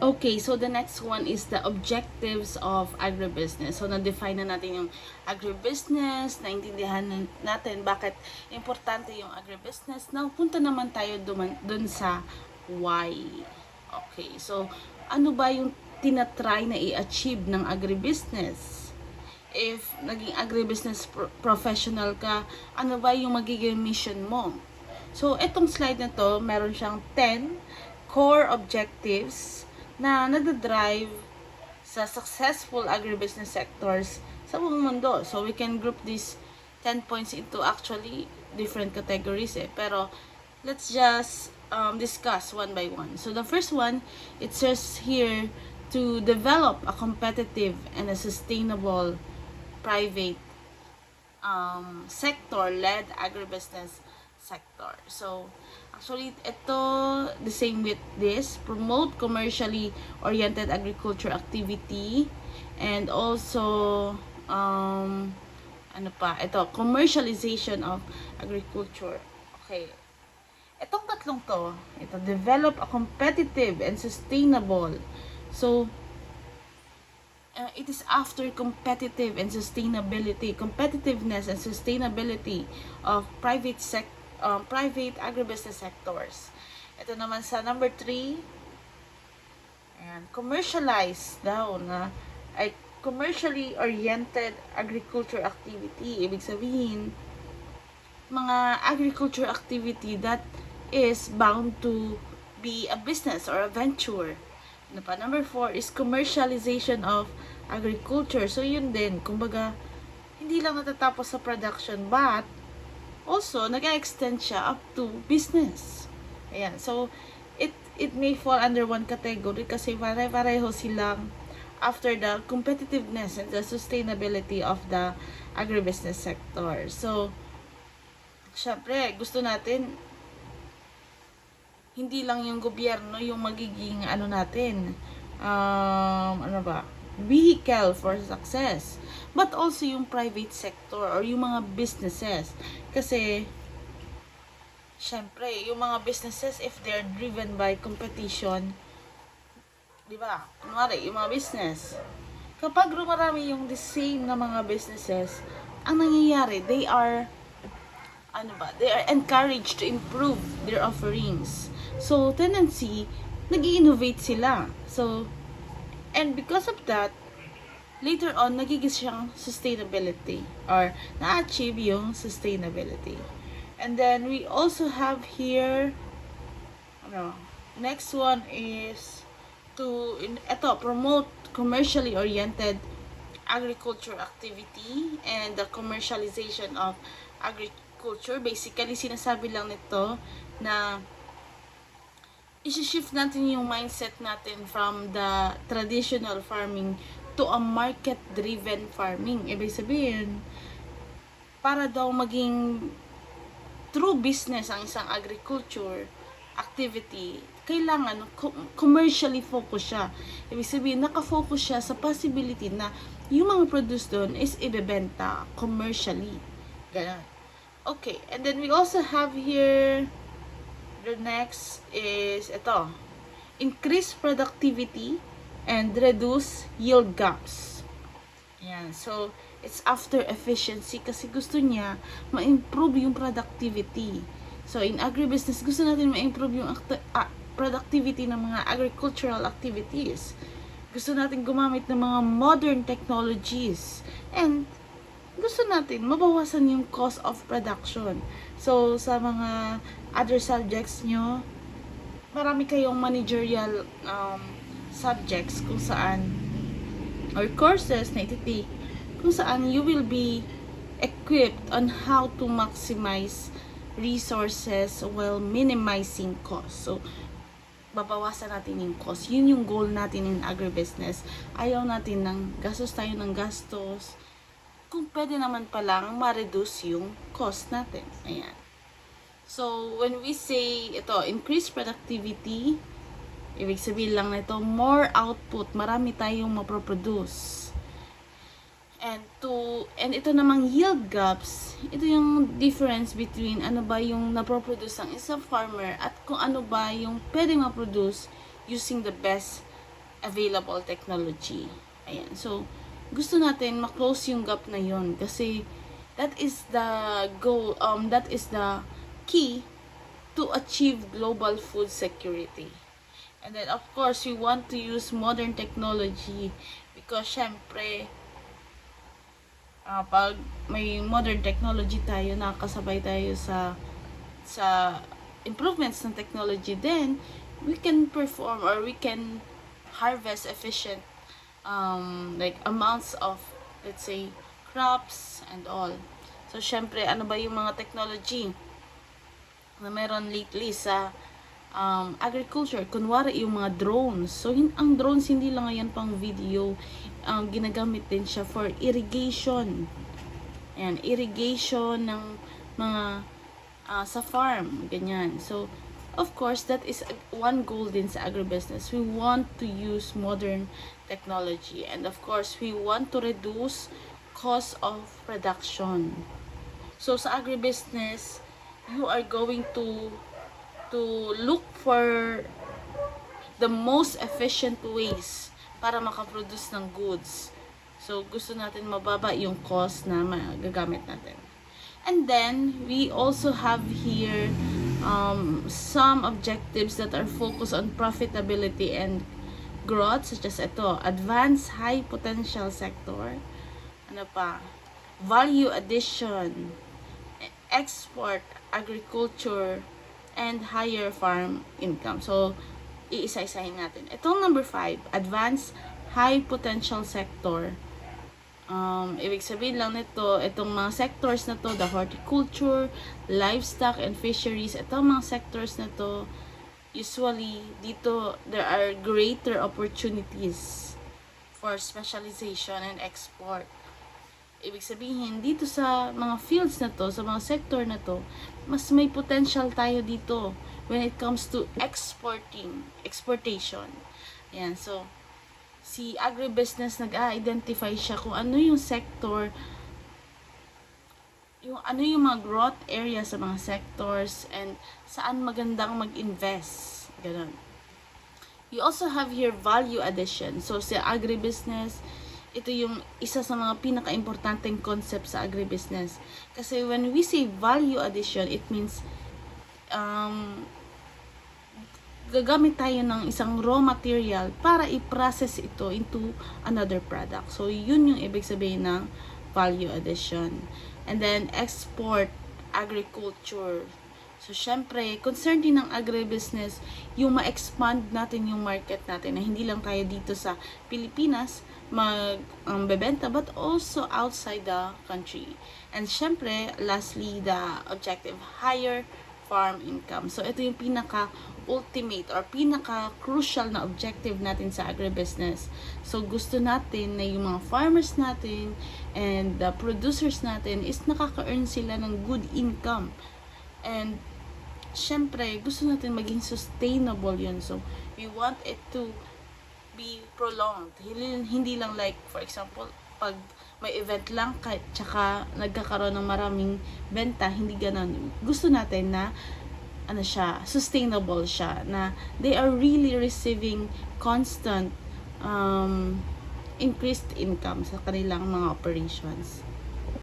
Okay, so the next one is the objectives of agribusiness. So, na-define na natin yung agribusiness, naintindihan natin bakit importante yung agribusiness. Now, punta naman tayo dun sa why. Okay, so, ano ba yung tinatry na i-achieve ng agribusiness? If naging agribusiness professional ka, ano ba yung magiging mission mo? So, etong slide na to, meron siyang 10 core objectives na nagdadrive sa successful agribusiness sectors sa buong mundo. So, we can group these 10 points into actually different categories Pero, let's just discuss one by one. So, the first one, it says here to develop a competitive and a sustainable private sector-led agribusiness sector. So, actually, ito, the same with this, promote commercially oriented agriculture activity, and also, ito, commercialization of agriculture. Okay. Itong tatlong to, ito, develop a competitive and sustainable. So, it is after competitive and sustainability, competitiveness and sustainability of private agribusiness sectors. Ito naman sa number 3, and commercialize daw na ay commercially oriented agriculture activity. Ibig sabihin, mga agriculture activity that is bound to be a business or a venture. Ano pa? Number 4 is commercialization of agriculture. So, yun din. Kumbaga, hindi lang natatapos sa production, but also, nag-extend siya up to business. Ayan. So, it may fall under one category kasi pare-pareho silang after the competitiveness and the sustainability of the agribusiness sector. So, syempre, gusto natin hindi lang yung gobyerno yung magiging vehicle for success, but also yung private sector or yung mga businesses. Kasi syempre yung mga businesses, if they're driven by competition, di ba, kunwari yung mga business, kapag rumarami yung the same na mga businesses, ang nangyayari, they are encouraged to improve their offerings. So, tendency, nag-i-innovate sila. So, and because of that, later on, nagiging siyang sustainability or na-achieve yung sustainability. And then, we also have here, next one is promote commercially oriented agriculture activity and the commercialization of agriculture. Basically, sinasabi lang nito na isi-shift natin yung mindset natin from the traditional farming to a market-driven farming. Ibig sabihin, para daw maging true business ang isang agriculture activity, kailangan commercially focus siya. Ibig sabihin, nakafocus siya sa possibility na yung mga produce doon is ibebenta commercially. Ganun. Okay, and then we also have here, the next is ito, increase productivity and reduce yield gaps. Ayan, so it's after efficiency kasi gusto niya ma-improve yung productivity. So in agribusiness, gusto natin ma-improve yung productivity ng mga agricultural activities. Gusto natin gumamit ng mga modern technologies, and gusto natin mabawasan yung cost of production. So, sa mga other subjects nyo, marami kayong managerial subjects kung saan, or courses na ititake, kung saan you will be equipped on how to maximize resources while minimizing cost. So, babawasan natin yung cost. Yun yung goal natin in agribusiness. Ayaw natin gastos tayo ng gastos, kung pwede naman palang ma-reduce yung cost natin. Ayan. So, when we say increase productivity, ibig sabihin lang nito, more output, marami tayong maproproduce. And ito namang yield gaps, ito yung difference between ano ba yung naproproduce ng isang farmer at kung ano ba yung pwedeng ma-produce using the best available technology. Ayan. So, gusto natin ma-close yung gap na yon kasi that is the goal, that is the key to achieve global food security. And then, of course, we want to use modern technology because, syempre, pag may modern technology tayo, nakakasabay tayo sa improvements ng technology, then we can perform or we can harvest efficient like amounts of, let's say, crops and all. So, syempre, ano ba yung mga technology na meron lately sa agriculture? Kunwari, yung mga drones. So, ang drones, hindi lang yan pang video. Ginagamit din siya for irrigation. Ayan, irrigation ng mga sa farm. Ganyan. So, of course, that is one goal din sa agribusiness. We want to use modern technology. And of course, we want to reduce cost of production. So, sa agribusiness, you are going to look for the most efficient ways para makaproduce ng goods. So, gusto natin mababa yung cost na magagamit natin. And then, we also have here some objectives that are focused on profitability and growth, such as ito, advanced high potential sector, ano pa, value addition, export, agriculture, and higher farm income. So, iisa-isahin natin. Itong number 5, advanced high potential sector. Ibig sabihin lang nito, itong mga sectors na to, the horticulture, livestock, and fisheries, itong mga sectors na to, usually, dito, there are greater opportunities for specialization and export. Ibig sabihin, dito sa mga fields na to, sa mga sector na to, mas may potential tayo dito when it comes to exportation. Ayan, so, si agribusiness nag-identify siya kung ano yung sector, ano yung mga growth area sa mga sectors, and saan magandang mag-invest. Ganun. You also have here value addition. So, sa agribusiness, ito yung isa sa mga pinaka-importanteng concept sa agribusiness. Kasi when we say value addition, it means gagamit tayo ng isang raw material para i-process ito into another product. So, yun yung ibig sabihin ng value addition. And then, export, agriculture. So, syempre, concern din ng agribusiness yung ma-expand natin yung market natin na hindi lang tayo dito sa Pilipinas bebenta, but also outside the country. And syempre, lastly, the objective, higher farm income. So, ito yung pinaka-ultimate or pinaka-crucial na objective natin sa agribusiness. So, gusto natin na yung mga farmers natin and the producers natin is nakaka-earn sila ng good income. And, syempre, gusto natin maging sustainable yun. So, we want it to be prolonged. Hindi lang like, for example, pag may event lang, tsaka nagkakaroon ng maraming benta, hindi ganon. Gusto natin na, sustainable siya, na they are really receiving constant increased income sa kanilang mga operations.